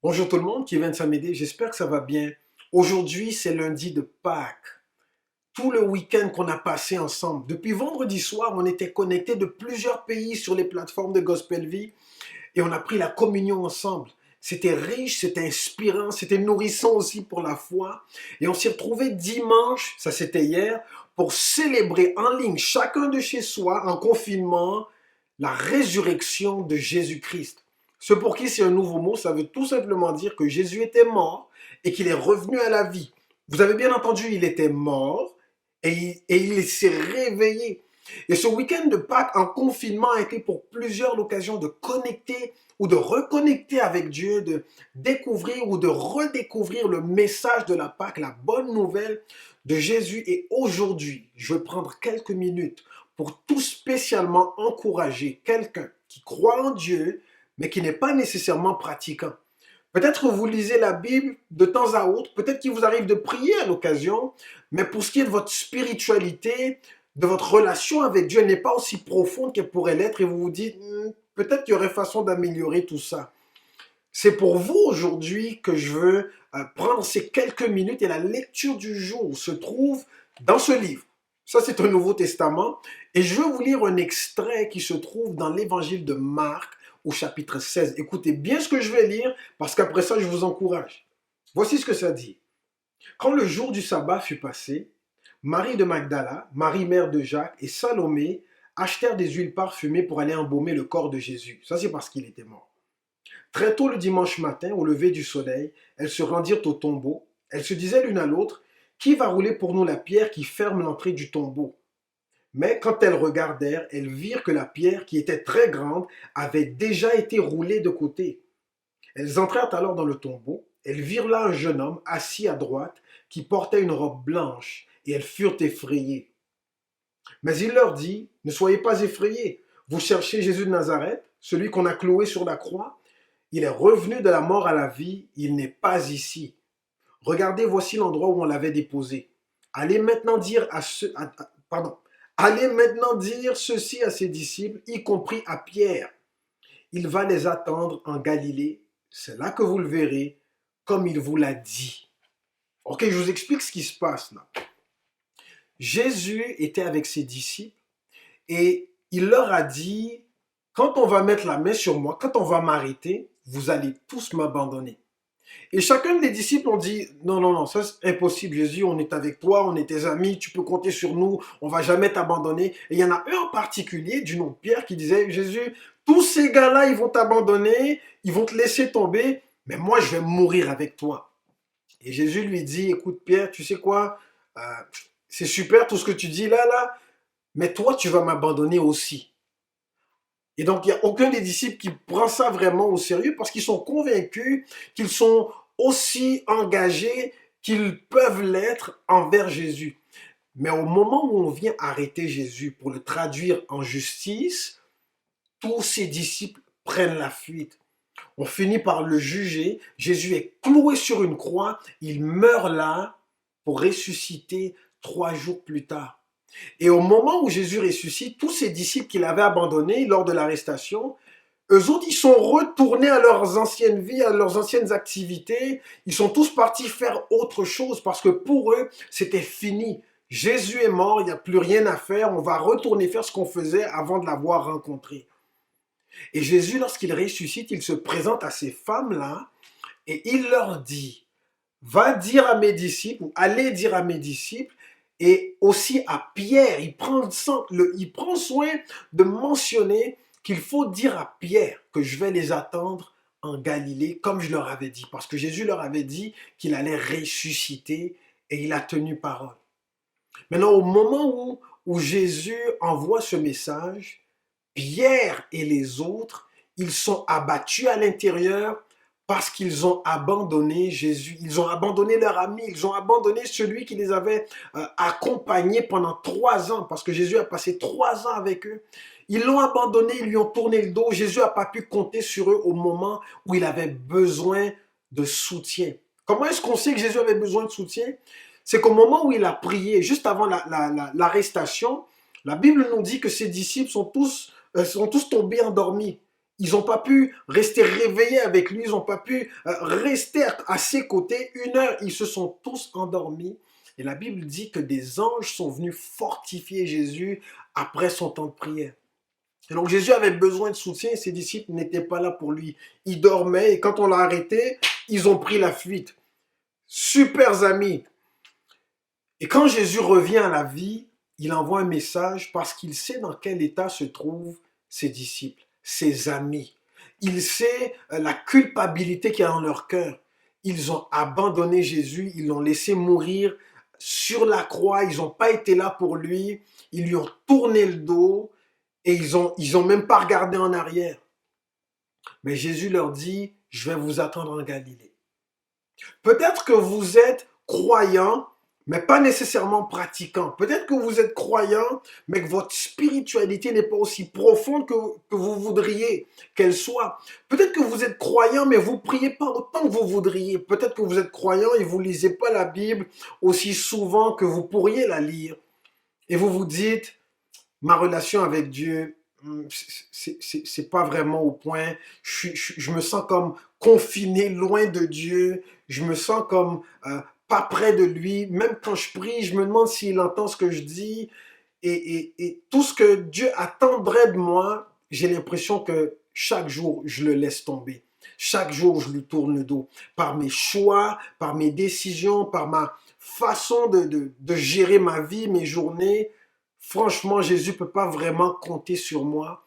Bonjour tout le monde qui vient de s'améder, j'espère que ça va bien. Aujourd'hui, c'est lundi de Pâques. Tout le week-end qu'on a passé ensemble. Depuis vendredi soir, on était connectés de plusieurs pays sur les plateformes de Gospel Vie et on a pris la communion ensemble. C'était riche, c'était inspirant, c'était nourrissant aussi pour la foi. Et on s'est retrouvés dimanche, ça c'était hier, pour célébrer en ligne, chacun de chez soi, en confinement, la résurrection de Jésus-Christ. Ce pour qui c'est un nouveau mot, ça veut tout simplement dire que Jésus était mort et qu'il est revenu à la vie. Vous avez bien entendu, il était mort et il s'est réveillé. Et ce week-end de Pâques en confinement a été pour plusieurs l'occasion de connecter ou de reconnecter avec Dieu, de découvrir ou de redécouvrir le message de la Pâque, la bonne nouvelle de Jésus. Et aujourd'hui, je vais prendre quelques minutes pour tout spécialement encourager quelqu'un qui croit en Dieu, mais qui n'est pas nécessairement pratiquant. Peut-être que vous lisez la Bible de temps à autre, peut-être qu'il vous arrive de prier à l'occasion, mais pour ce qui est de votre spiritualité, de votre relation avec Dieu, elle n'est pas aussi profonde qu'elle pourrait l'être et vous vous dites, peut-être qu'il y aurait façon d'améliorer tout ça. C'est pour vous aujourd'hui que je veux prendre ces quelques minutes et la lecture du jour se trouve dans ce livre. Ça, c'est un Nouveau Testament. Et je veux vous lire un extrait qui se trouve dans l'évangile de Marc au chapitre 16. Écoutez bien ce que je vais lire parce qu'après ça, je vous encourage. Voici ce que ça dit. Quand le jour du sabbat fut passé, Marie de Magdala, Marie mère de Jacques et Salomé achetèrent des huiles parfumées pour aller embaumer le corps de Jésus. Ça, c'est parce qu'il était mort. Très tôt le dimanche matin, au lever du soleil, elles se rendirent au tombeau. Elles se disaient l'une à l'autre, qui va rouler pour nous la pierre qui ferme l'entrée du tombeau? Mais quand elles regardèrent, elles virent que la pierre, qui était très grande, avait déjà été roulée de côté. Elles entrèrent alors dans le tombeau. Elles virent là un jeune homme assis à droite qui portait une robe blanche, et elles furent effrayées. Mais il leur dit, ne soyez pas effrayés. Vous cherchez Jésus de Nazareth, celui qu'on a cloué sur la croix. Il est revenu de la mort à la vie, il n'est pas ici. Regardez, voici l'endroit où on l'avait déposé. Allez maintenant dire Allez maintenant dire ceci à ses disciples, y compris à Pierre. Il va les attendre en Galilée. C'est là que vous le verrez, comme il vous l'a dit. Ok, je vous explique ce qui se passe là. Jésus était avec ses disciples et il leur a dit, quand on va mettre la main sur moi, quand on va m'arrêter, vous allez tous m'abandonner. Et chacun des disciples ont dit, non, non, non, ça c'est impossible Jésus, on est avec toi, on est tes amis, tu peux compter sur nous, on va jamais t'abandonner. Et il y en a un en particulier, du nom de Pierre, qui disait, Jésus, tous ces gars-là, ils vont t'abandonner, ils vont te laisser tomber, mais moi je vais mourir avec toi. Et Jésus lui dit, écoute Pierre, tu sais quoi, Euh, c'est super tout ce que tu dis là, mais toi tu vas m'abandonner aussi. Et donc, il n'y a aucun des disciples qui prend ça vraiment au sérieux parce qu'ils sont convaincus qu'ils sont aussi engagés qu'ils peuvent l'être envers Jésus. Mais au moment où on vient arrêter Jésus pour le traduire en justice, tous ses disciples prennent la fuite. On finit par le juger. Jésus est cloué sur une croix. Il meurt là pour ressusciter 3 jours plus tard. Et au moment où Jésus ressuscite, tous ses disciples qu'il avait abandonnés lors de l'arrestation, eux autres, ils sont retournés à leurs anciennes vies, à leurs anciennes activités. Ils sont tous partis faire autre chose parce que pour eux, c'était fini. Jésus est mort, il n'y a plus rien à faire. On va retourner faire ce qu'on faisait avant de l'avoir rencontré. Et Jésus, lorsqu'il ressuscite, il se présente à ces femmes-là et il leur dit, va dire à mes disciples, ou allez dire à mes disciples, et aussi à Pierre, il prend soin de mentionner qu'il faut dire à Pierre que je vais les attendre en Galilée, comme je leur avais dit, parce que Jésus leur avait dit qu'il allait ressusciter et il a tenu parole. Maintenant, au moment où Jésus envoie ce message, Pierre et les autres, ils sont abattus à l'intérieur parce qu'ils ont abandonné Jésus, ils ont abandonné leur ami, ils ont abandonné celui qui les avait accompagnés pendant 3 ans, parce que Jésus a passé 3 ans avec eux. Ils l'ont abandonné, ils lui ont tourné le dos. Jésus n'a pas pu compter sur eux au moment où il avait besoin de soutien. Comment est-ce qu'on sait que Jésus avait besoin de soutien? C'est qu'au moment où il a prié, juste avant l'arrestation, la Bible nous dit que ses disciples sont tous tombés endormis. Ils n'ont pas pu rester réveillés avec lui, ils n'ont pas pu rester à ses côtés 1 heure. Ils se sont tous endormis. Et la Bible dit que des anges sont venus fortifier Jésus après son temps de prière. Et donc Jésus avait besoin de soutien et ses disciples n'étaient pas là pour lui. Ils dormaient et quand on l'a arrêté, ils ont pris la fuite. Super amis. Et quand Jésus revient à la vie, il envoie un message parce qu'il sait dans quel état se trouvent ses disciples, ses amis. Il sait la culpabilité qu'il y a dans leur cœur. Ils ont abandonné Jésus, ils l'ont laissé mourir sur la croix, ils n'ont pas été là pour lui, ils lui ont tourné le dos et ils ont même pas regardé en arrière. Mais Jésus leur dit, je vais vous attendre en Galilée. Peut-être que vous êtes croyant, mais pas nécessairement pratiquant. Peut-être que vous êtes croyant, mais que votre spiritualité n'est pas aussi profonde que vous voudriez qu'elle soit. Peut-être que vous êtes croyant, mais vous priez pas autant que vous voudriez. Peut-être que vous êtes croyant et vous lisez pas la Bible aussi souvent que vous pourriez la lire. Et vous vous dites, ma relation avec Dieu, c'est pas vraiment au point. Je me sens comme confiné, loin de Dieu. Je me sens comme pas près de lui. Même quand je prie, je me demande s'il entend ce que je dis. Et tout ce que Dieu attendrait de moi, j'ai l'impression que chaque jour, je le laisse tomber. Chaque jour, je lui tourne le dos. Par mes choix, par mes décisions, par ma façon de gérer ma vie, mes journées. Franchement, Jésus ne peut pas vraiment compter sur moi.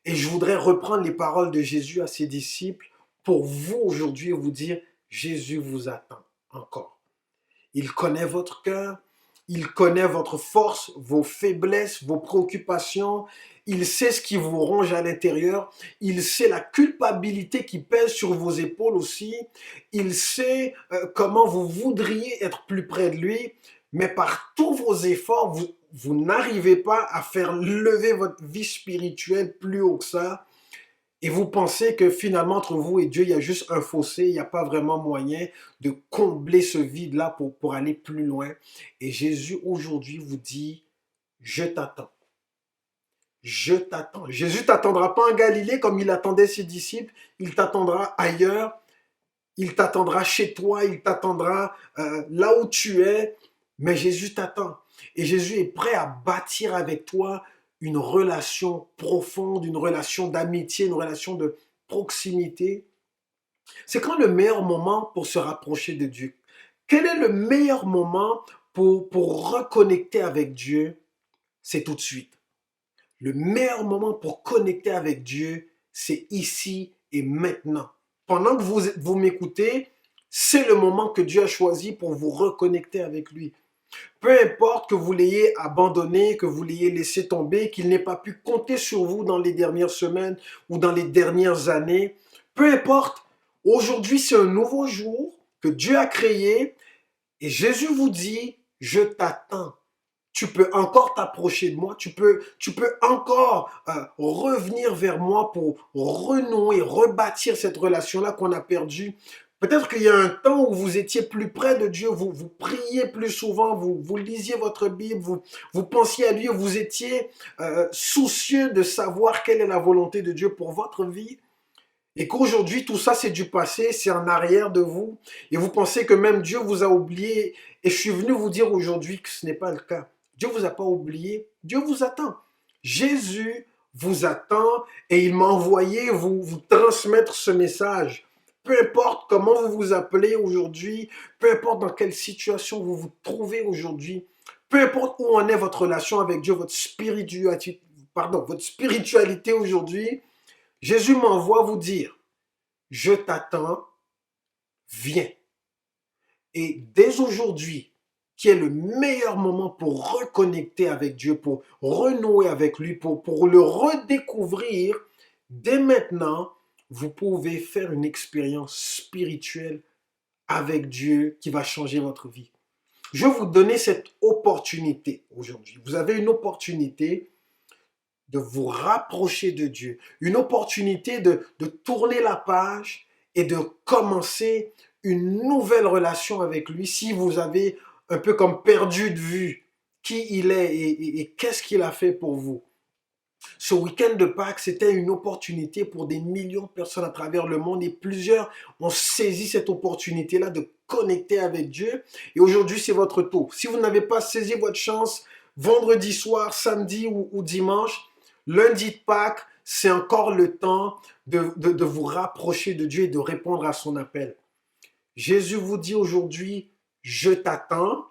Et je voudrais reprendre les paroles de Jésus à ses disciples pour vous aujourd'hui vous dire, Jésus vous attend encore. Il connaît votre cœur, il connaît votre force, vos faiblesses, vos préoccupations. Il sait ce qui vous ronge à l'intérieur. Il sait la culpabilité qui pèse sur vos épaules aussi. Il sait comment vous voudriez être plus près de lui. Mais par tous vos efforts, vous n'arrivez pas à faire lever votre vie spirituelle plus haut que ça. Et vous pensez que finalement, entre vous et Dieu, il y a juste un fossé, il n'y a pas vraiment moyen de combler ce vide-là pour aller plus loin. Et Jésus, aujourd'hui, vous dit, je t'attends. Je t'attends. Jésus ne t'attendra pas en Galilée comme il attendait ses disciples. Il t'attendra ailleurs. Il t'attendra chez toi. Il t'attendra là où tu es. Mais Jésus t'attend. Et Jésus est prêt à bâtir avec toi une relation profonde, une relation d'amitié, une relation de proximité. C'est quand le meilleur moment pour se rapprocher de Dieu? Quel est le meilleur moment pour reconnecter avec Dieu? C'est tout de suite. Le meilleur moment pour connecter avec Dieu, c'est ici et maintenant. Pendant que vous m'écoutez, c'est le moment que Dieu a choisi pour vous reconnecter avec lui. Peu importe que vous l'ayez abandonné, que vous l'ayez laissé tomber, qu'il n'ait pas pu compter sur vous dans les dernières semaines ou dans les dernières années, peu importe, aujourd'hui c'est un nouveau jour que Dieu a créé et Jésus vous dit, je t'attends. Tu peux encore t'approcher de moi, tu peux encore revenir vers moi pour renouer, rebâtir cette relation-là qu'on a perdue. Peut-être qu'il y a un temps où vous étiez plus près de Dieu, vous priez plus souvent, vous lisiez votre Bible, vous pensiez à lui, vous étiez soucieux de savoir quelle est la volonté de Dieu pour votre vie. Et qu'aujourd'hui, tout ça, c'est du passé, c'est en arrière de vous. Et vous pensez que même Dieu vous a oublié. Et je suis venu vous dire aujourd'hui que ce n'est pas le cas. Dieu ne vous a pas oublié. Dieu vous attend. Jésus vous attend et il m'a envoyé vous transmettre ce message. Peu importe comment vous vous appelez aujourd'hui, peu importe dans quelle situation vous vous trouvez aujourd'hui, peu importe où en est votre relation avec Dieu, votre spiritualité aujourd'hui, Jésus m'envoie vous dire, je t'attends, viens. Et dès aujourd'hui, qui est le meilleur moment pour reconnecter avec Dieu, pour renouer avec lui, pour le redécouvrir, dès maintenant, vous pouvez faire une expérience spirituelle avec Dieu qui va changer votre vie. Je vais vous donner cette opportunité aujourd'hui. Vous avez une opportunité de vous rapprocher de Dieu, une opportunité de tourner la page et de commencer une nouvelle relation avec lui si vous avez un peu comme perdu de vue qui il est et qu'est-ce qu'il a fait pour vous. Ce week-end de Pâques, c'était une opportunité pour des millions de personnes à travers le monde et plusieurs ont saisi cette opportunité-là de connecter avec Dieu. Et aujourd'hui, c'est votre tour. Si vous n'avez pas saisi votre chance, vendredi soir, samedi ou dimanche, lundi de Pâques, c'est encore le temps de vous rapprocher de Dieu et de répondre à son appel. Jésus vous dit aujourd'hui, je t'attends,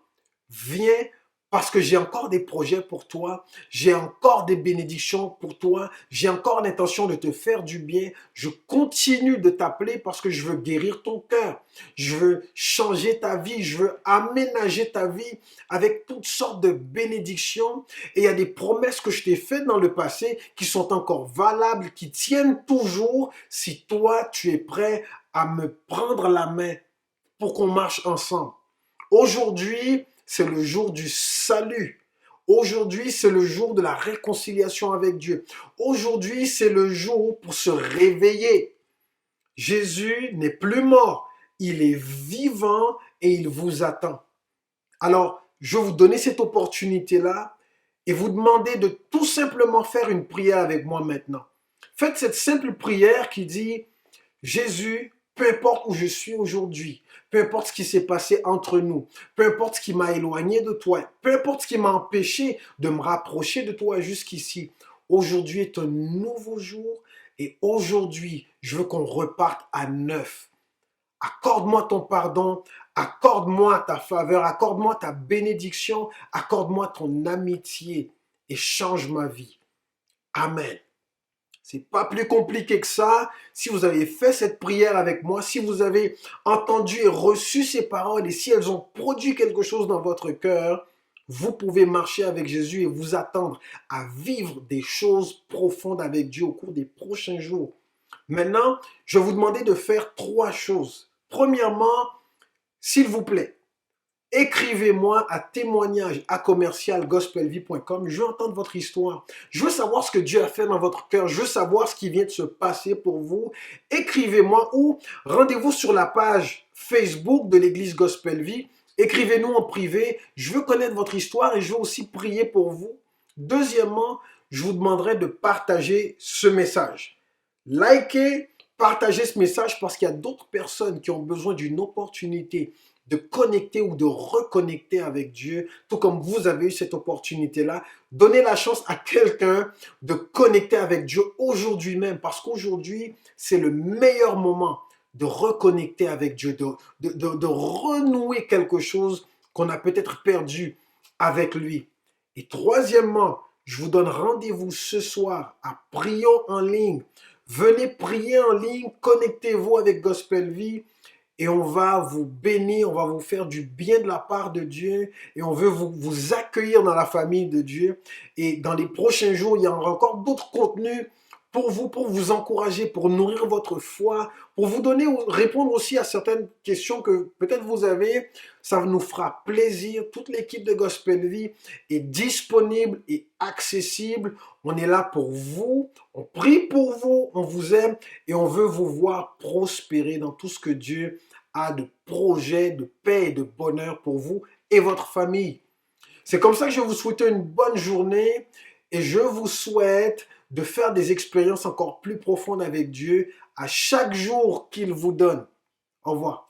viens parce que j'ai encore des projets pour toi, j'ai encore des bénédictions pour toi, j'ai encore l'intention de te faire du bien. Je continue de t'appeler parce que je veux guérir ton cœur, je veux changer ta vie, je veux aménager ta vie avec toutes sortes de bénédictions. Et il y a des promesses que je t'ai faites dans le passé qui sont encore valables, qui tiennent toujours si toi tu es prêt à me prendre la main pour qu'on marche ensemble. Aujourd'hui, c'est le jour du salut. Aujourd'hui, c'est le jour de la réconciliation avec Dieu. Aujourd'hui, c'est le jour pour se réveiller. Jésus n'est plus mort. Il est vivant et il vous attend. Alors, je vais vous donner cette opportunité-là et vous demander de tout simplement faire une prière avec moi maintenant. Faites cette simple prière qui dit, Jésus, peu importe où je suis aujourd'hui, peu importe ce qui s'est passé entre nous, peu importe ce qui m'a éloigné de toi, peu importe ce qui m'a empêché de me rapprocher de toi jusqu'ici, aujourd'hui est un nouveau jour et aujourd'hui, je veux qu'on reparte à neuf. Accorde-moi ton pardon, accorde-moi ta faveur, accorde-moi ta bénédiction, accorde-moi ton amitié et change ma vie. Amen. C'est pas plus compliqué que ça. Si vous avez fait cette prière avec moi, si vous avez entendu et reçu ces paroles et si elles ont produit quelque chose dans votre cœur, vous pouvez marcher avec Jésus et vous attendre à vivre des choses profondes avec Dieu au cours des prochains jours. Maintenant, je vais vous demander de faire 3 choses. Premièrement, s'il vous plaît, écrivez-moi à témoignage@gospelvie.com. Je veux entendre votre histoire. Je veux savoir ce que Dieu a fait dans votre cœur. Je veux savoir ce qui vient de se passer pour vous. Écrivez-moi ou rendez-vous sur la page Facebook de l'Église Gospel Vie. Écrivez-nous en privé. Je veux connaître votre histoire et je veux aussi prier pour vous. Deuxièmement, je vous demanderai de partager ce message. Likez, partagez ce message parce qu'il y a d'autres personnes qui ont besoin d'une opportunité de connecter ou de reconnecter avec Dieu, tout comme vous avez eu cette opportunité-là. Donnez la chance à quelqu'un de connecter avec Dieu aujourd'hui même, parce qu'aujourd'hui, c'est le meilleur moment de reconnecter avec Dieu, de renouer quelque chose qu'on a peut-être perdu avec lui. Et troisièmement, je vous donne rendez-vous ce soir à Prions en ligne. Venez prier en ligne, connectez-vous avec Gospel Vie et on va vous bénir, on va vous faire du bien de la part de Dieu et on veut vous accueillir dans la famille de Dieu. Et dans les prochains jours, il y aura encore d'autres contenus pour vous encourager, pour nourrir votre foi, pour vous donner, répondre aussi à certaines questions que peut-être vous avez. Ça nous fera plaisir. Toute l'équipe de Gospel Vie est disponible et accessible. On est là pour vous, on prie pour vous, on vous aime et on veut vous voir prospérer dans tout ce que Dieu a de projets, de paix et de bonheur pour vous et votre famille. C'est comme ça que je vous souhaite une bonne journée et je vous souhaite de faire des expériences encore plus profondes avec Dieu à chaque jour qu'il vous donne. Au revoir.